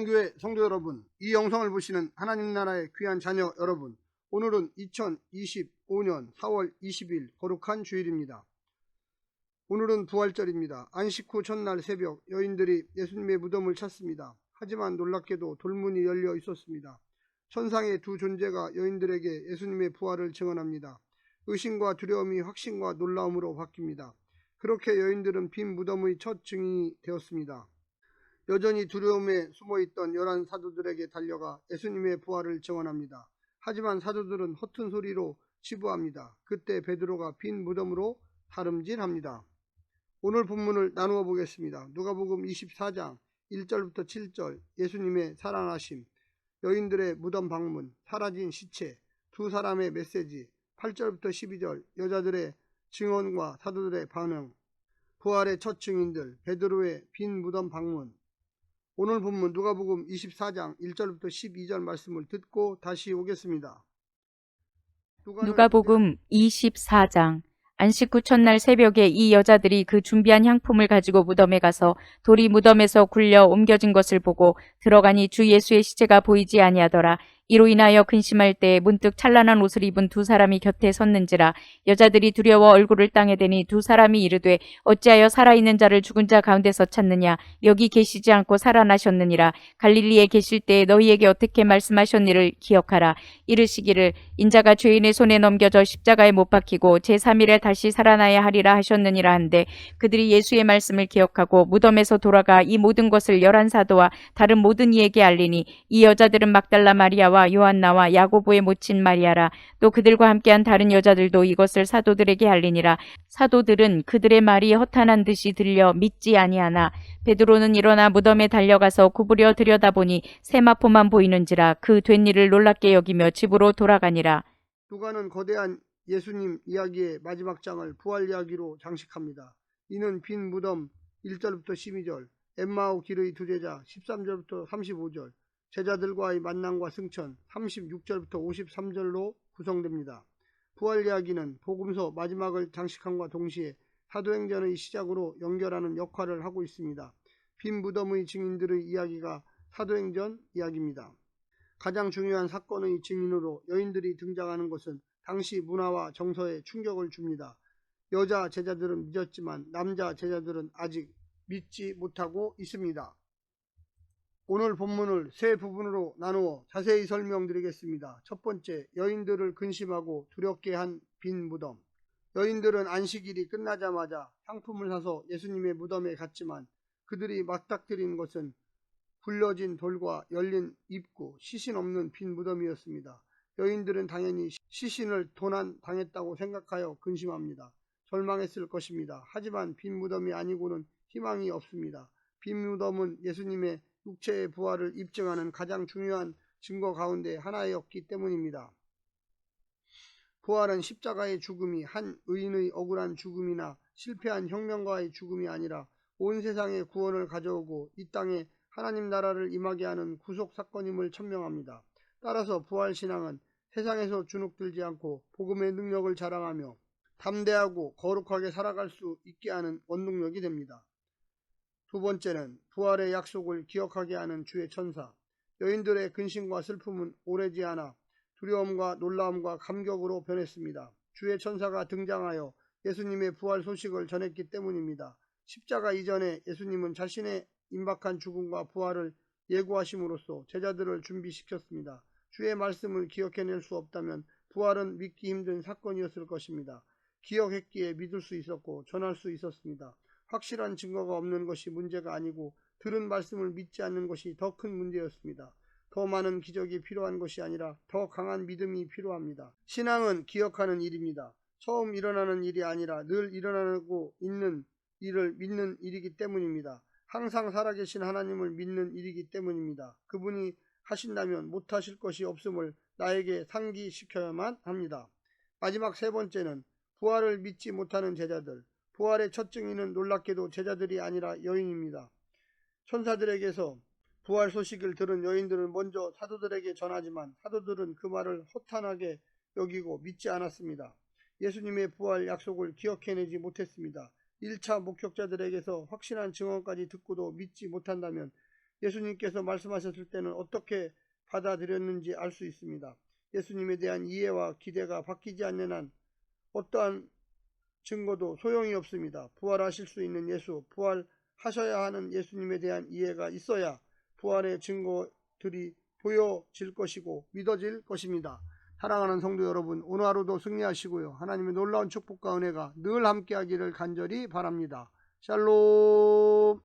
한국교회 성도 여러분, 이 영상을 보시는 하나님 나라의 귀한 자녀 여러분, 오늘은 2025년 4월 20일 거룩한 주일입니다. 오늘은 부활절입니다. 안식 후 첫날 새벽 여인들이 예수님의 무덤을 찾습니다. 하지만 놀랍게도 돌문이 열려 있었습니다. 천상의 두 존재가 여인들에게 예수님의 부활을 증언합니다. 의심과 두려움이 확신과 놀라움으로 바뀝니다. 그렇게 여인들은 빈 무덤의 첫 증인이 되었습니다. 여전히 두려움에 숨어있던 11 사도들에게 달려가 예수님의 부활을 증언합니다. 하지만 사도들은 허튼 소리로 치부합니다. 그때 베드로가 빈 무덤으로 달음질합니다. 오늘 본문을 나누어 보겠습니다. 누가복음 24장 1절부터 7절, 예수님의 살아나심, 여인들의 무덤 방문, 사라진 시체, 두 사람의 메시지, 8절부터 12절, 여자들의 증언과 사도들의 반응, 부활의 첫 증인들, 베드로의 빈 무덤 방문. 오늘 본문 누가복음 24장 1절부터 12절 말씀을 듣고 다시 오겠습니다. 누가복음 24장. 안식 후 첫날 새벽에 이 여자들이 그 준비한 향품을 가지고 무덤에 가서 돌이 무덤에서 굴려 옮겨진 것을 보고 들어가니 주 예수의 시체가 보이지 아니하더라. 이로 인하여 근심할 때에 문득 찬란한 옷을 입은 두 사람이 곁에 섰는지라. 여자들이 두려워 얼굴을 땅에 대니 두 사람이 이르되 어찌하여 살아있는 자를 죽은 자 가운데서 찾느냐. 여기 계시지 않고 살아나셨느니라. 갈릴리에 계실 때에 너희에게 어떻게 말씀하셨니를 기억하라. 이르시기를 인자가 죄인의 손에 넘겨져 십자가에 못 박히고 제3일에 다시 살아나야 하리라 하셨느니라 한데, 그들이 예수의 말씀을 기억하고 무덤에서 돌아가 이 모든 것을 11 사도와 다른 모든 이에게 알리니, 이 여자들은 막달라 마리아와 요한나와 야고보의 모친 마리아라. 또 그들과 함께한 다른 여자들도 이것을 사도들에게 알리니라. 사도들은 그들의 말이 허탄한 듯이 들려 믿지 아니하나 베드로는 일어나 무덤에 달려가서 구부려 들여다보니 세마포만 보이는지라. 그 된 일을 놀랍게 여기며 집으로 돌아가니라. 누가는 거대한 예수님 이야기의 마지막 장을 부활 이야기로 장식합니다. 이는 빈 무덤 1절부터 12절, 엠마오 길의 두 제자 13절부터 35절, 제자들과의 만남과 승천 36절부터 53절로 구성됩니다. 부활 이야기는 복음서 마지막을 장식함과 동시에 사도행전의 시작으로 연결하는 역할을 하고 있습니다. 빈 무덤의 증인들의 이야기가 사도행전 이야기입니다. 가장 중요한 사건의 증인으로 여인들이 등장하는 것은 당시 문화와 정서에 충격을 줍니다. 여자 제자들은 믿었지만 남자 제자들은 아직 믿지 못하고 있습니다. 오늘 본문을 세 부분으로 나누어 자세히 설명드리겠습니다. 첫 번째, 여인들을 근심하고 두렵게 한 빈 무덤. 여인들은 안식일이 끝나자마자 향품을 사서 예수님의 무덤에 갔지만 그들이 맞닥뜨린 것은 굴려진 돌과 열린 입구, 시신 없는 빈 무덤이었습니다. 여인들은 당연히 시신을 도난당했다고 생각하여 근심합니다. 절망했을 것입니다. 하지만 빈 무덤이 아니고는 희망이 없습니다. 빈 무덤은 예수님의 육체의 부활을 입증하는 가장 중요한 증거 가운데 하나였기 때문입니다. 부활은 십자가의 죽음이 한 의인의 억울한 죽음이나 실패한 혁명가의 죽음이 아니라 온 세상의 구원을 가져오고 이 땅에 하나님 나라를 임하게 하는 구속 사건임을 천명합니다. 따라서 부활신앙은 세상에서 주눅들지 않고 복음의 능력을 자랑하며 담대하고 거룩하게 살아갈 수 있게 하는 원동력이 됩니다. 두 번째는 부활의 약속을 기억하게 하는 주의 천사. 여인들의 근심과 슬픔은 오래지 않아 두려움과 놀라움과 감격으로 변했습니다. 주의 천사가 등장하여 예수님의 부활 소식을 전했기 때문입니다. 십자가 이전에 예수님은 자신의 임박한 죽음과 부활을 예고하심으로써 제자들을 준비시켰습니다. 주의 말씀을 기억해낼 수 없다면 부활은 믿기 힘든 사건이었을 것입니다. 기억했기에 믿을 수 있었고 전할 수 있었습니다. 확실한 증거가 없는 것이 문제가 아니고 들은 말씀을 믿지 않는 것이 더 큰 문제였습니다. 더 많은 기적이 필요한 것이 아니라 더 강한 믿음이 필요합니다. 신앙은 기억하는 일입니다. 처음 일어나는 일이 아니라 늘 일어나고 있는 일을 믿는 일이기 때문입니다. 항상 살아계신 하나님을 믿는 일이기 때문입니다. 그분이 하신다면 못하실 것이 없음을 나에게 상기시켜야만 합니다. 마지막 세 번째는 부활을 믿지 못하는 제자들. 부활의 첫 증인은 놀랍게도 제자들이 아니라 여인입니다. 천사들에게서 부활 소식을 들은 여인들은 먼저 사도들에게 전하지만 사도들은 그 말을 허탄하게 여기고 믿지 않았습니다. 예수님의 부활 약속을 기억해내지 못했습니다. 1차 목격자들에게서 확실한 증언까지 듣고도 믿지 못한다면 예수님께서 말씀하셨을 때는 어떻게 받아들였는지 알 수 있습니다. 예수님에 대한 이해와 기대가 바뀌지 않는 한 어떠한 증거도 소용이 없습니다. 부활하실 수 있는 예수, 부활하셔야 하는 예수님에 대한 이해가 있어야 부활의 증거들이 보여질 것이고 믿어질 것입니다. 사랑하는 성도 여러분, 오늘 하루도 승리하시고요. 하나님의 놀라운 축복과 은혜가 늘 함께하기를 간절히 바랍니다. 샬롬.